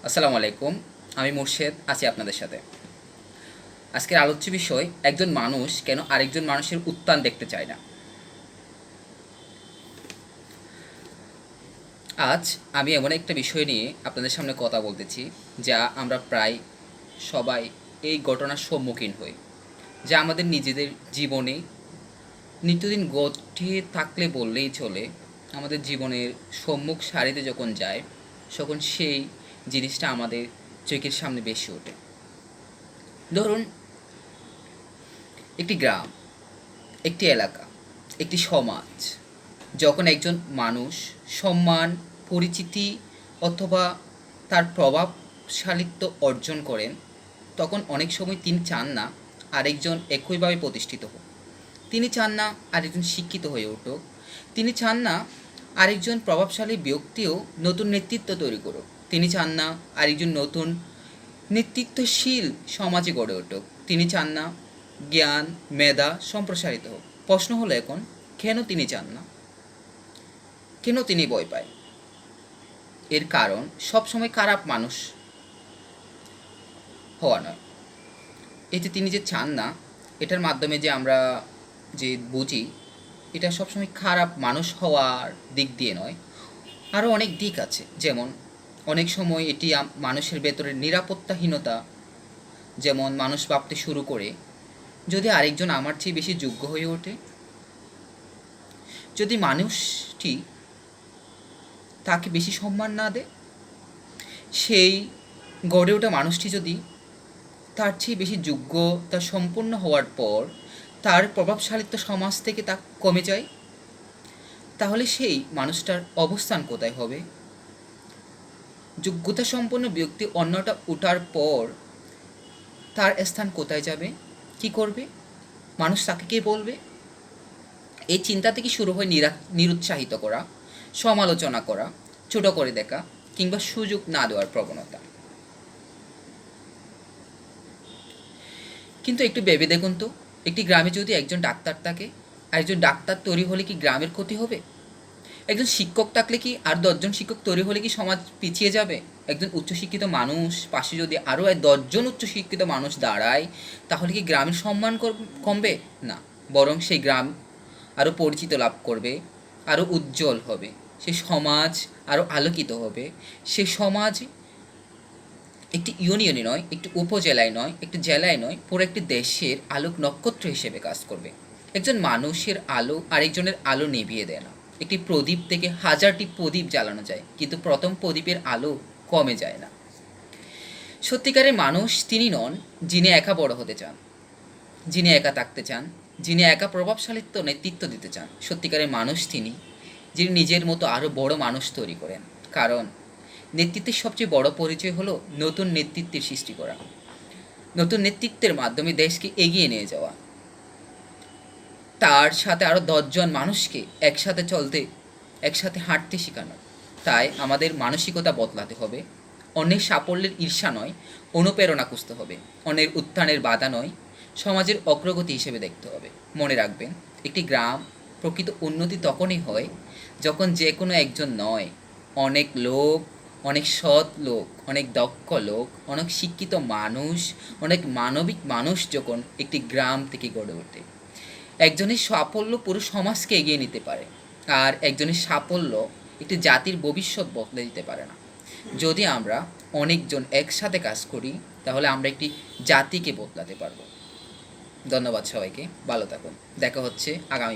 আসসালামু আলাইকুম। আমি মুর্শেদ আছি আপনাদের সাথে। আজকের আলোচ্য বিষয় একজন মানুষ কেন আরেকজন মানুষের উত্থান দেখতে চায় না। আজ আমি এমন একটা বিষয় নিয়ে আপনাদের সামনে কথা বলতেছি, যা আমরা প্রায় সবাই এই ঘটনার সম্মুখীন হই, যা আমাদের নিজেদের জীবনে নিত্যদিন ঘটে থাকলে বললেই চলে। আমাদের জীবনের সম্মুখ সারিতে যখন যায়, তখন সেই জিনিসটা আমাদের চোখের সামনে বেশি ওঠে। ধরুন, একটি গ্রাম, একটি এলাকা, একটি সমাজ যখন একজন মানুষ সম্মান, পরিচিতি অথবা তার প্রভাবশালিত্ব অর্জন করেন, তখন অনেক সময় তিনি চান না আরেকজন একইভাবে প্রতিষ্ঠিত হোক। তিনি চান না আরেকজন শিক্ষিত হয়ে উঠুক। তিনি চান না আরেকজন প্রভাবশালী ব্যক্তিও নতুন নেতৃত্ব তৈরি করুক। তিনি চান না আরেকজন নতুন নেতৃত্বশীল সমাজে গড়ে উঠুক। তিনি চান না জ্ঞান, মেধা সম্প্রসারিত হোক। প্রশ্ন হলো এখন, কেন তিনি চান না? কেন তিনি ভয় পায়? এর কারণ সবসময় খারাপ মানুষ হওয়া নয়। এই যে তিনি যে চান না, এটার মাধ্যমে যে আমরা যে বুঝি, এটা সবসময় খারাপ মানুষ হওয়ার দিক দিয়ে নয়, আরও অনেক দিক আছে। যেমন অনেক সময় এটি মানুষের ভেতরে নিরাপত্তাহীনতা, যেমন মানুষ ভাবতে শুরু করে, যদি আরেকজন আমার চেয়ে বেশি যোগ্য হয়ে ওঠে, যদি মানুষটি তাকে বেশি সম্মান না দেয়, সেই গড়ে ওঠা মানুষটি যদি তার চেয়ে বেশি যোগ্যতা সম্পন্ন হওয়ার পর তার প্রভাবশালিত্ব সমাজ থেকে তা কমে যায়, তাহলে সেই মানুষটার অবস্থান কোথায় হবে? যোগ্যতা সম্পন্ন ব্যক্তি অন্যটা ওঠার পর তার স্থান কোথায় যাবে? কি করবে? মানুষ তাকে কে বলবে? এই চিন্তা থেকে শুরু হয় নিরুৎসাহিত করা, সমালোচনা করা, ছোট করে দেখা, কিংবা সুযোগ না দেওয়ার প্রবণতা। কিন্তু একটু ভেবে দেখুন তো, একটি গ্রামে যদি একজন ডাক্তার থাকে, আর একজন ডাক্তার তৈরি হলে কি গ্রামের ক্ষতি হবে? একজন শিক্ষক থাকলে কি আর 10জন শিক্ষক তৈরি হলে কি সমাজ পিছিয়ে যাবে? একজন উচ্চশিক্ষিত মানুষ পাশে যদি আরও 10জন উচ্চশিক্ষিত মানুষ দাঁড়ায়, তাহলে কি গ্রামের সম্মান কমবে? না, বরং সেই গ্রাম আরও পরিচিত লাভ করবে, আরও উজ্জ্বল হবে, সেই সমাজ আরও আলোকিত হবে। সেই সমাজ একটি ইউনিয়নে নয়, একটি উপজেলায় নয়, একটি জেলায় নয়, পুরো একটি দেশের আলোক নক্ষত্র হিসেবে কাজ করবে। একজন মানুষের আলো আরেকজনের আলো নিভিয়ে দেয় না। একটি প্রদীপ থেকে হাজারটি প্রদীপ জ্বালানো যায়, কিন্তু প্রথম প্রদীপের আলো কমে যায় না। সত্যিকারের মানুষ তিনি নন যিনি একা বড় হতে চান, যিনি একা থাকতে চান, যিনি একা প্রভাবশালিত্ব নেতৃত্ব দিতে চান। সত্যিকারের মানুষ তিনি যিনি নিজের মতো আরও বড় মানুষ তৈরি করেন। কারণ নেতৃত্বের সবচেয়ে বড় পরিচয় হলো নতুন নেতৃত্বের সৃষ্টি করা, নতুন নেতৃত্বের মাধ্যমে দেশকে এগিয়ে নিয়ে যাওয়া, তার সাথে আরও 10জন মানুষকে একসাথে চলতে, একসাথে হাঁটতে শেখানো। তাই আমাদের মানসিকতা বদলাতে হবে। অন্যের সাফল্যের ঈর্ষা নয়, অনুপ্রেরণা খুঁজতে হবে। অন্যের উত্থানের বাধা নয়, সমাজের অগ্রগতি হিসেবে দেখতে হবে। মনে রাখবেন, একটি গ্রাম প্রকৃত উন্নতি তখনই হয় যখন যে কোনো একজন নয়, অনেক লোক, অনেক সৎ লোক, অনেক দক্ষ লোক, অনেক শিক্ষিত মানুষ, অনেক মানবিক মানুষ যখন একটি গ্রাম থেকে গড়ে ওঠে। একজনের সাফল্য পুরো সমাজকে এগিয়ে নিতে পারে, আর একজনের সাফল্য একটি জাতির ভবিষ্যৎ বদলে দিতে পারে না। যদি আমরা অনেকজন একসাথে কাজ করি, তাহলে আমরা একটি জাতিকে বদলাতে পারবো। ধন্যবাদ সবাইকে, ভালো থাকুন। দেখা হচ্ছে আগামী